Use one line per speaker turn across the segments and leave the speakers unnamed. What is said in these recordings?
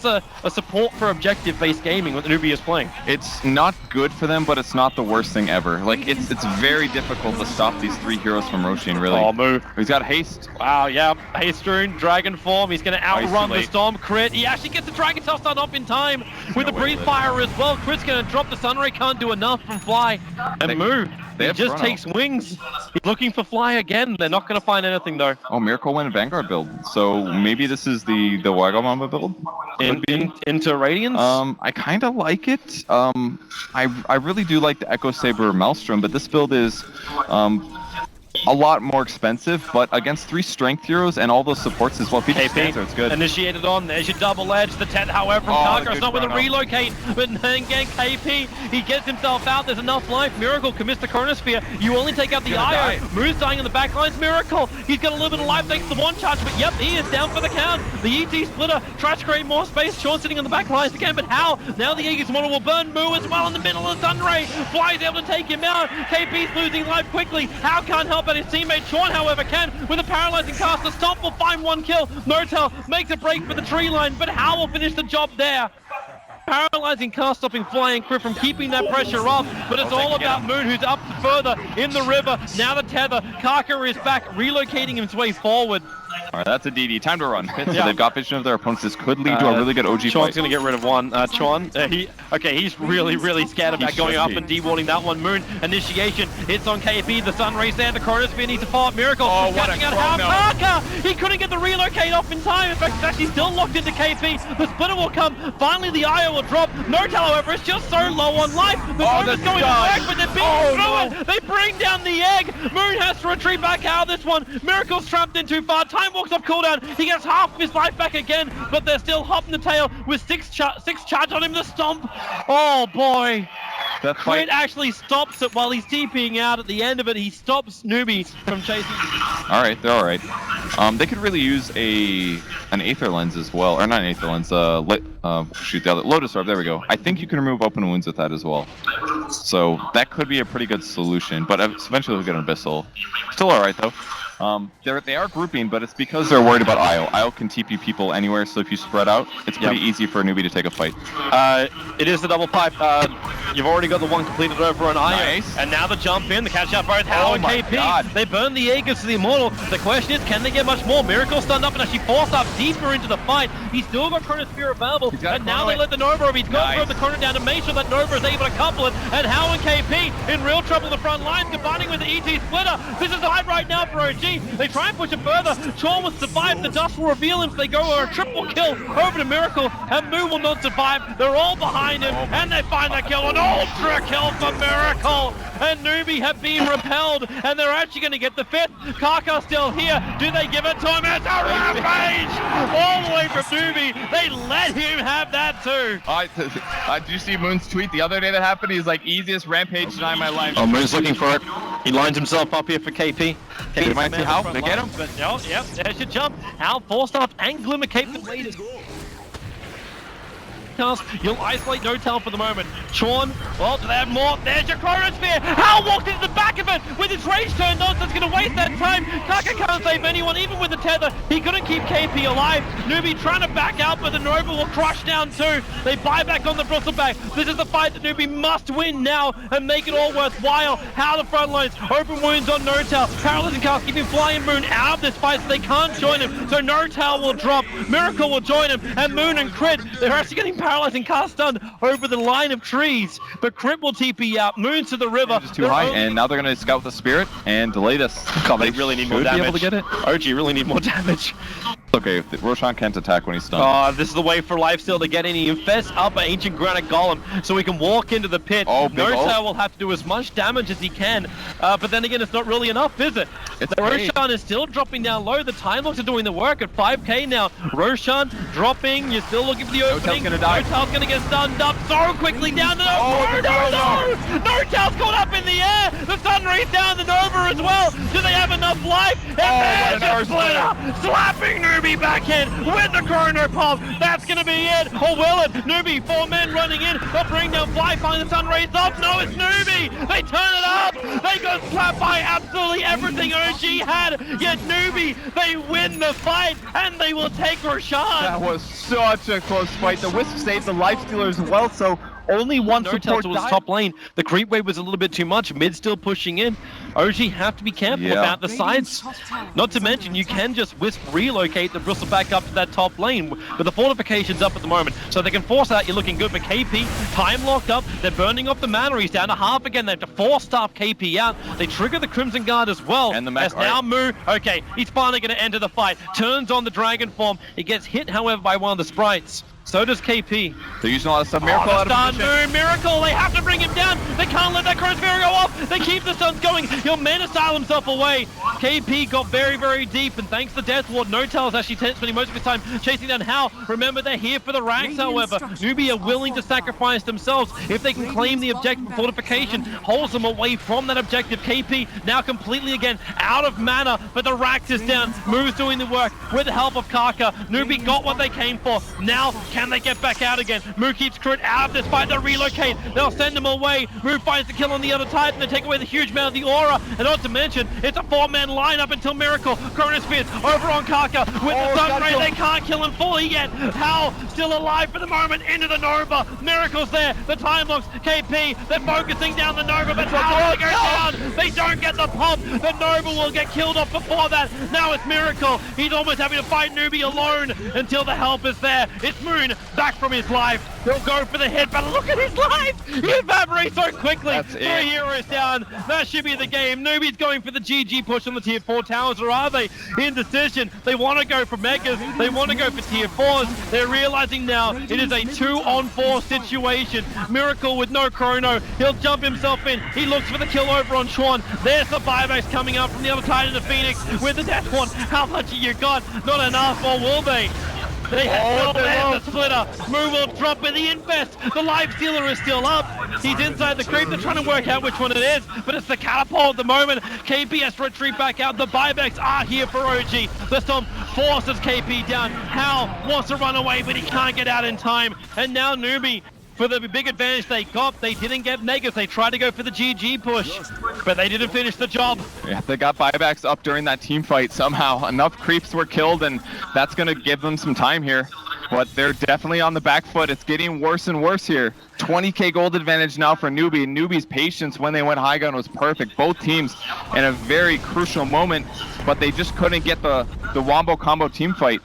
a support for objective-based gaming what the NEWBEE is playing.
It's not good for them, but it's not the worst thing ever. Like, it's very difficult to stop these 3 heroes from Roshan, really.
Oh, move.
He's got haste.
Wow, yeah. Haste rune, dragon form. He's going to outrun the storm. Crit. He actually gets the dragon tail stun up in time with the breeze fire as well. Crit's going to drop the sunray. Can't do enough from Fly. And move. He just takes wings. He's looking for Fly again. They're not going to find anything, though.
Oh, Miracle went in Vanguard build. So maybe this is the Wagamama build?
Into Radiance?
I kind of like it. I really do like the Echo Saber Maelstrom, but this build is a lot more expensive, but against 3 strength heroes and all those supports as well. KP, so it's good.
Initiated on. There's your double edge. The 10, however, from Karka. It's not with a relocate, but then again, KP, he gets himself out. There's enough life. Miracle commits the Chronosphere. You only take out the IO. Moose dying in the back lines. Miracle, he's got a little bit of life thanks to the 1 charge, but yep, he is down for the count. The ET splitter tries to create more space. Sean sitting on the back lines again, but how? Now the Aegis model will burn Moo as well in the middle of the Sunray. Fly's able to take him out. KP's losing life quickly. How can't help but his teammate Sean, however, can with a paralyzing cast. The Stomp will find 1 kill. Nortel makes a break for the tree line, but How will finish the job there. Paralyzing cast stopping Fly and Crit from keeping that pressure off, but it's all about Moon, who's up further in the river. Now the tether. Karka is back, relocating his way forward.
Alright, that's a DD. Time to run. So they've got vision of their opponents. This could lead to a really good OG fight.
Chuan's going to get rid of one. Chuan, he's really scared about going up and dewarding that one. Moon, initiation, hits on KP. The sun rays there. The Chronosphere needs to follow up. Miracle, catching out How. Karka! He couldn't get the relocate off in time. In fact, it's actually still locked into KP. The splitter will come. Finally, the IO will drop. Nortel, however, is just so low on life. The Moon is going to work, but they're being through it. They bring down the egg. Moon has to retreat back out of this one. Miracle's trapped in too far. Time walks up cooldown. He gets half of his life back again, but they're still hopping the tail with 6 charge on him. The Stomp. Oh boy. Crit actually stops it while he's TPing out. At the end of it, he stops NEWBEE from chasing.
Alright, they're alright. They could really use an Aether Lens as well. Or not an Aether Lens, shoot, the other Lotus Orb, there we go. I think you can remove open wounds with that as well. So that could be a pretty good solution, but eventually we'll get an Abyssal. Still alright though. They are grouping, but it's because they're worried about IO. IO can TP people anywhere, so if you spread out, it's pretty easy for a NEWBEE to take a fight.
It is the double pipe. You've already got the one completed over on IO.
Nice.
And now the jump in, the catch out both How and KP.
God.
They burn the Aegis to the Immortal. The question is, can they get much more? Miracle stunned up and actually forced up deeper into the fight. He's still got Chronosphere available, and now they let the Nova over. He's got to throw the Chrono down to make sure that Nova is able to couple it. And How and KP in real trouble in the front lines, combining with the ET splitter. This is the hype right now for OG. They try and push it further. Chorn will survive. The dust will reveal him. So they go for a triple kill over to Miracle, and Moo will not survive. They're all behind him, and they find that kill. An ultra kill for Miracle, and NEWBEE have been repelled, and they're actually going to get the 5th. Karka still here. Do they give it to him? It's a Rampage all the way from NEWBEE. They let him have that too.
Did you see Moon's tweet the other day that happened? He's like, easiest Rampage tonight in my life.
Oh, Moon's looking for it. He lines himself up here for KP.
You might see How. They get him.
But, yep, there's your jump. How forced up and Glimmer Cape the leaders. You'll isolate Nortel for the moment. Chorn, well, do they have more? There's your Chronosphere! How walked into the back of it with his rage turned on, so it's going to waste that time. Karka can't save anyone, even with the tether. He couldn't keep KP alive. NEWBEE trying to back out, but the Nova will crush down too. They buy back on the Bristleback. This is the fight that NEWBEE must win now and make it all worthwhile. How the front lines, open wounds on Nortel. Paralyzing cast keeping Flying Moon out of this fight, so they can't join him. So Nortel will drop, Miracle will join him, and Moon and Crit, they're actually getting paralyzing cast stunned over the line of trees, but Crit will TP out. Moon to the river.
It's too high, and now they're going to scout the Spirit and delay this.
God, they really need more damage.
Be able to get it.
OG really need more damage.
Okay, Roshan can't attack when he's stunned.
Oh, this is the way for Lifesteal to get in. He infests up an Ancient Granite Golem so he can walk into the pit. Nortel will have to do as much damage as he can, but then again, it's not really enough, is it? Roshan is still dropping down low. The Time Locks are doing the work at 5k now. Roshan dropping. You're still looking for the opening. Nortel's going to get stunned up so quickly down to the... No! Nortel's caught up in the air. The Sun rays down the Nova as well. Do they have enough life? And there's a splitter slapping NEWBEE back in with the Chrono Pulse. That's going to be it. Or will it? NEWBEE, 4 men running in. They'll bring down fly, find the sun rays up. No, it's NEWBEE. They turn it up. They got slapped by absolutely everything OG had. Yet NEWBEE, they win the fight and they will take Roshan.
That was such a close fight. The Wisp saved the lifestealer as well, so only one support
was
died.
top lane. The creep wave was a little bit too much. Mid still pushing in. OG have to be careful about the sides. Not to mention, you can just Wisp relocate the Bristle back up to that top lane. But the fortification's up at the moment, so they can force out. You're looking good for KP. Time locked up. They're burning off the mana. He's down to half again. They have to force staff KP out. They trigger the Crimson Guard as well.
And the mech.
As now Moo. Okay, he's finally going to enter the fight. Turns on the dragon form. He gets hit, however, by one of the sprites. So does KP.
They're using a lot of stuff. Miracle out of position.
Miracle, they have to bring him down. They can't let that Chronosphere go off. They keep the stuns going. He'll man asylum himself away. KP got very, very deep, and thanks to Death Ward, No-Tail is actually spending most of his time chasing down Hal. Remember, they're here for the ranks, however. NEWBEE are willing to sacrifice themselves if they can claim the objective. Fortification holds them away from that objective. KP now completely again out of mana, but the Rax is down. Moo's doing the work with the help of Kaka. NEWBEE got what they came for. Now, can they get back out again? Moo keeps Crit out of this fight. They'll relocate. They'll send them away. Moo finds the kill on the other Titan. They take away the huge amount of the aura. And not to mention, it's a 4-man lineup until Miracle. Chronosphere over on Kaka with the Sun Ray. They can't kill him fully yet. Hal still alive for the moment. Into the Nova. Miracle's there. The time locks. KP. They're focusing down the Nova, but Hal goes down. They don't get the pop. The Nova will get killed off before that. Now it's Miracle. He's almost having to fight NEWBEE alone until the help is there. It's Moon back from his life. He'll go for the hit, but look at his life! He evaporates so quickly.
That's
3
it.
heroes down. That should be the game. NEWBEE's going for the GG push on the tier 4 towers, or are they? Indecision. They want to go for megas. They want to go for tier 4s. They're realizing now it is a 2-on-4 situation. Miracle with no chrono. He'll jump himself in. He looks for the kill over on Chuan. There's the buybacks coming up from the other side of the Phoenix with the Death Ward. How much have you got? Not enough, or will they? They have the splitter. Moo will drop in the invest. The life stealer is still up. He's inside the creep. They're trying to work out which one it is, but it's the catapult at the moment. KP has to retreat back out. The buybacks are here for OG. The Storm forces KP down. Hal wants to run away, but he can't get out in time. And now NEWBEE, for the big advantage they got, they didn't get megas. They tried to go for the GG push, but they didn't finish the job.
Yeah, they got buybacks up during that team fight somehow. Enough creeps were killed, and that's going to give them some time here. But they're definitely on the back foot. It's getting worse and worse here. 20k gold advantage now for NEWBEE. NEWBEE's patience when they went high gun was perfect. Both teams in a very crucial moment, but they just couldn't get the wombo combo team fight.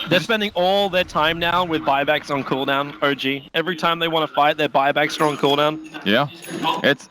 They're spending all their time now with buybacks on cooldown, OG. Every time they want to fight, their buybacks are on cooldown.
Yeah.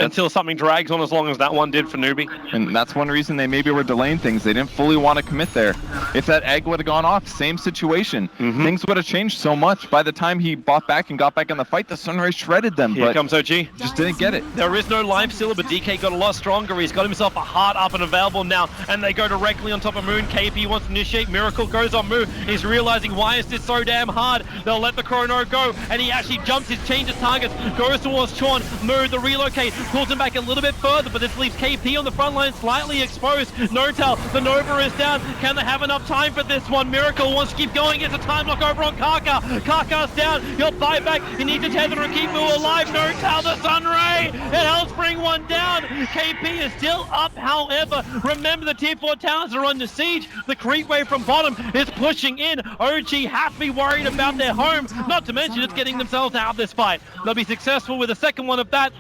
Until something drags on as long as that one did for NEWBEE.
And that's one reason they maybe were delaying things. They didn't fully want to commit there. If that egg would have gone off, same situation. Things would have changed so much. By the time he bought back and got back in the fight, the Sunrise shredded them.
Here
but
comes OG.
just didn't get it.
There is no life stealer, but DK got a lot stronger. He's got himself a heart up and available now, and they go directly on top of Moon. KP wants to initiate. Miracle goes on Moon. He's realizing, why is this so damn hard? They'll let the chrono go, and he actually jumps, changes targets, goes towards Chuan. Moon, the relocate, pulls him back a little bit further, but this leaves KP on the front line slightly exposed. No-Tail, the Nova is down. Can they have enough time for this one? Miracle wants to keep going. It's a time lock over on Kaka. Kaka's down. He'll fight back. He needs to tether and keep Moo alive. No-Tail, the Sunray, and Hellspring one down. KP is still up, however. Remember, the tier 4 towers are under siege. The creep wave from bottom is pushing in. OG have to be worried about their home, not to mention it's getting themselves out of this fight. They'll be successful with the second one of that,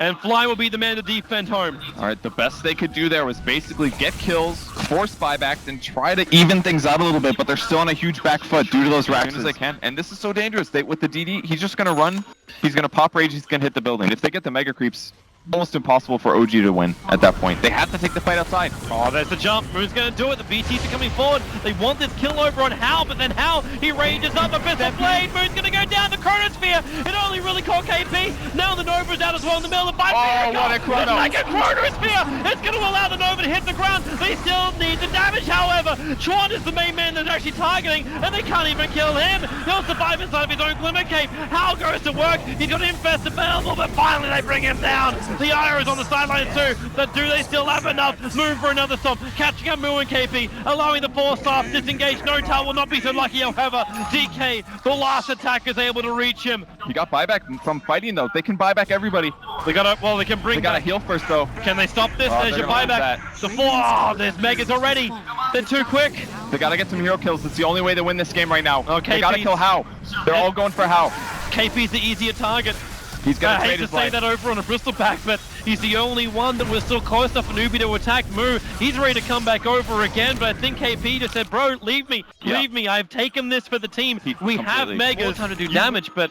and Fly will be the man to defend home.
All right, the best they could do there was basically get kills, force buybacks, and try to even things out a little bit, but they're still on a huge back foot due to those racks as they can. And this is so dangerous. With the DD, he's just going to run, he's going to pop rage, he's going to hit the building. If they get the mega creeps, almost impossible for OG to win at that point. They have to take the fight outside.
Oh, there's the jump. Moon's going to do it. The BTs are coming forward. They want this kill over on Hal, but then Hal, he ranges up a Abyssal Blade. Moon's going to go down the Chronosphere. It only really caught KP. Now the Nova's out as well in the middle of the fight.
Oh, what a chrono.
It's like a Chronosphere. It's going to allow the Nova to hit the ground. They still need the damage, however. Chuan is the main man that's actually targeting, and they can't even kill him. He'll survive inside of his own Glimmer Cape. Hal goes to work. He's got Infest available, but finally they bring him down. The Ira is on the sideline too, but do they still have enough? Move for another stop, catching up Moo and KP, allowing the 4-star disengage. NoTal will not be so lucky, however. DK, the last attack, is able to reach him.
You got buyback from fighting though. They can buy back everybody.
They gotta, well, they can bring
They gotta
back.
heal first though.
Can they stop this?
Oh,
There's
they're
your
gonna lose
buyback.
that.
The 4, oh, there's Megas already. They're too quick.
They gotta get some hero kills. It's the only way to win this game right now.
Okay,
They gotta kill How. They're all going for How.
KP's the easier target.
He's gonna
I hate
trade
to
his
say
life.
that over on a Bristol pack, but he's the only one that was still close enough for NEWBEE to attack Moo. He's ready to come back over again, but I think KP just said, bro, leave me, leave me. I've taken this for the team. We have Megas trying to do damage, but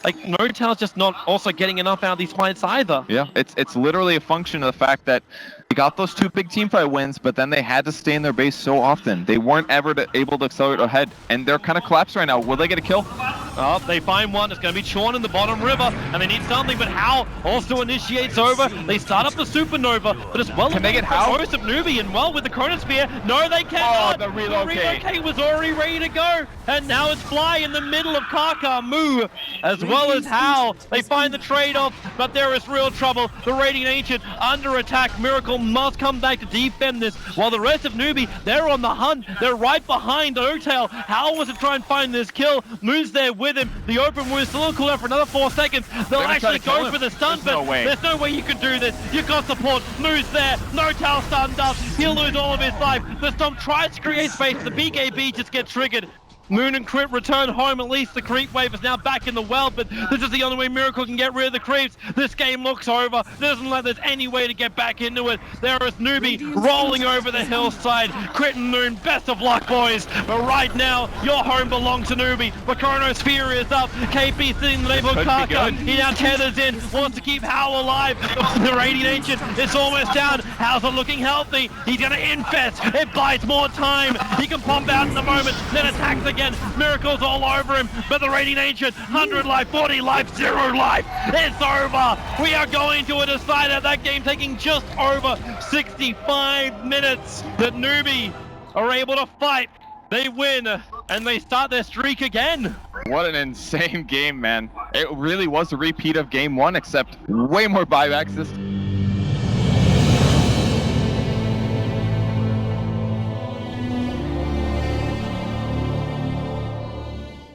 like NoTal's just not also getting enough out of these fights either.
Yeah, it's literally a function of the fact that they got those 2 big team fight wins, but then they had to stay in their base so often. They weren't ever able to accelerate ahead, and they're kind of collapsed right now. Will they get a kill?
Oh, they find one. It's going to be Chorn in the bottom river, and they need something, but How also initiates over. They start up the Supernova, but as well
Can they get How?
Most of NEWBEE, and well with the Chronosphere, no they cannot.
Oh, the relocate.
The relocate was already ready to go, and now it's Fly in the middle of Kaka, Moo, as well as How. They find the trade-off, but there is real trouble. The Radiant Ancient under attack. Miracle must come back to defend this, while the rest of NEWBEE, they're on the hunt. They're right behind NoTal. How was to try and find this kill? Moo's there with him. The open wound still on cooldown for another 4 seconds. They'll actually go for the stun, but there's no way you can do this. You've got support. Moo's there. NoTal stunned up. He'll lose all of his life. The Stomp tries to create space. The BKB just gets triggered. Moon and Crit return home. At least the creep wave is now back in the well, but this is the only way Miracle can get rid of the creeps. This game looks over. Doesn't like there's any way to get back into it. There is NEWBEE rolling over the hillside. Crit and Moon, best of luck, boys. But right now, your home belongs to NEWBEE. The Chronosphere is up. KP sitting in the neighborhood of Kaka. He now tethers in, wants to keep How alive. The Radiant Ancient is almost down. How's not looking healthy. He's gonna infest. It buys more time. He can pump out in the moment, then attacks again. Miracle's all over him, but the Radiant Ancient, 100 life, 40 life, 0 life. It's over. We are going to a decider. That game taking just over 65 minutes. The NEWBEE are able to fight. They win, and they start their streak again.
What an insane game, man. It really was a repeat of game 1, except way more buybacks. This